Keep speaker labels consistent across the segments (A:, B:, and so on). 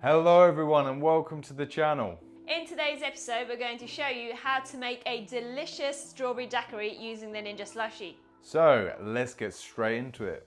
A: Hello everyone and welcome to the channel.
B: In today's episode, we're going to show you how to make a delicious strawberry daiquiri using the Ninja Slushi.
A: So let's get straight into it.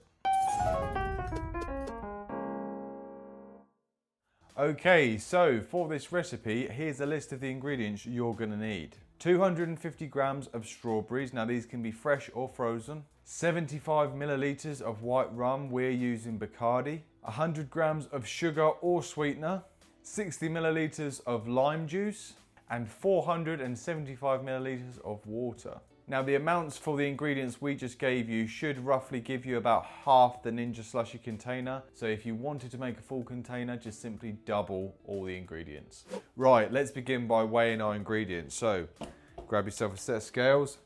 A: Okay, so for this recipe, here's a list of the ingredients you're going to need. 250 grams of strawberries, now these can be fresh or frozen. 75 milliliters of white rum, we're using Bacardi. 100 grams of sugar or sweetener. 60 milliliters of lime juice. And 475 milliliters of water. Now the amounts for the ingredients we just gave you should roughly give you about half the Ninja Slushi container. So if you wanted to make a full container, just simply double all the ingredients. Right, let's begin by weighing our ingredients. So grab yourself a set of scales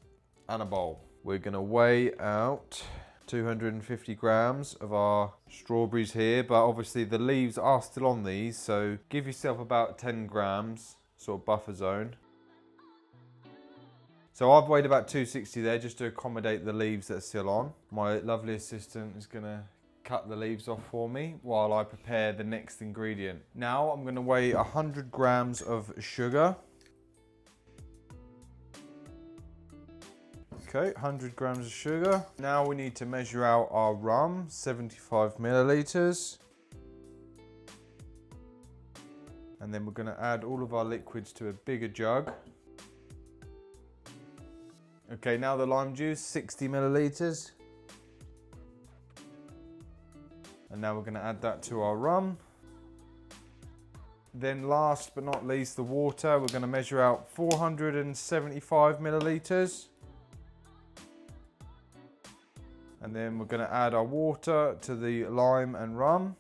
A: and a bowl. We're gonna weigh out 250 grams of our strawberries here, but obviously the leaves are still on these, so give yourself about 10 grams, sort of buffer zone. So I've weighed about 260 there just to accommodate the leaves that are still on. My lovely assistant is gonna cut the leaves off for me while I prepare the next ingredient. Now I'm gonna weigh 100 grams of sugar. Okay, 100 grams of sugar. Now we need to measure out our rum, 75 milliliters. And then we're gonna add all of our liquids to a bigger jug. Okay, now the lime juice, 60 milliliters. And now we're gonna add that to our rum. Then last but not least, the water. We're gonna measure out 475 milliliters. And then we're gonna add our water to the lime and rum.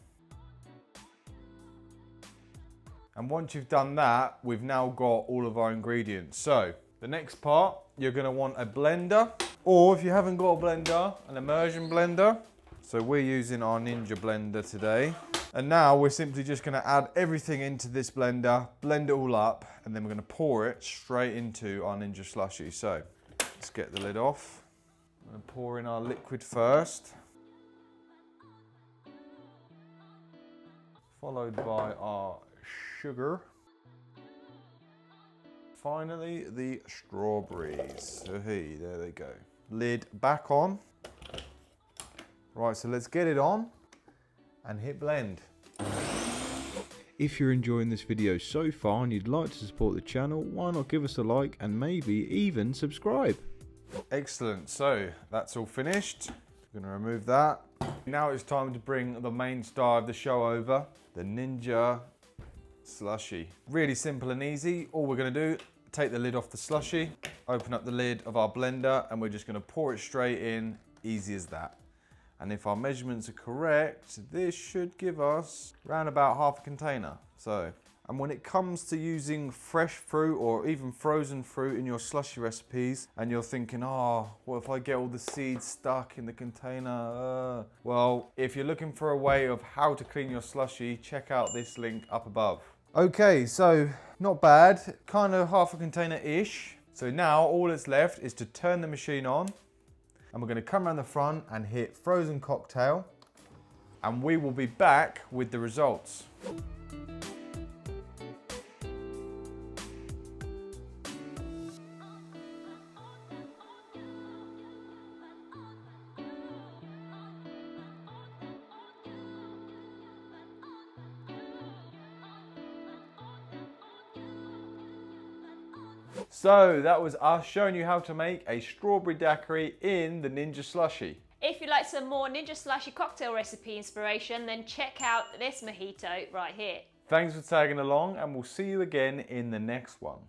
A: And once you've done that, we've now got all of our ingredients. So the next part, you're gonna want a blender, or if you haven't got a blender, an immersion blender. So we're using our Ninja blender today. And now we're simply just gonna add everything into this blender, blend it all up, and then we're gonna pour it straight into our Ninja Slushi. So let's get the lid off. I'm gonna pour in our liquid first, followed by our sugar. Finally, the strawberries. So hey, there they go. Lid back on. Right, so let's get it on and hit blend. If you're enjoying this video so far and you'd like to support the channel, why not give us a like and maybe even subscribe? Excellent, so that's all finished. I'm gonna remove that. Now it's time to bring the main star of the show over, the Ninja Slushi. Really simple and easy. All we're gonna do, take the lid off the slushie, open up the lid of our blender, and we're just gonna pour it straight in, easy as that. And if our measurements are correct, this should give us around about half a container. And when it comes to using fresh fruit or even frozen fruit in your slushy recipes, and you're thinking, oh, what if I get all the seeds stuck in the container? Well, if you're looking for a way of how to clean your slushy, check out this link up above. Okay, so not bad, kind of half a container-ish. So now all that's left is to turn the machine on, and we're gonna come around the front and hit frozen cocktail, and we will be back with the results. So that was us showing you how to make a strawberry daiquiri in the Ninja Slushi.
B: If you'd like some more Ninja Slushi cocktail recipe inspiration, then check out this mojito right here.
A: Thanks for tagging along, and we'll see you again in the next one.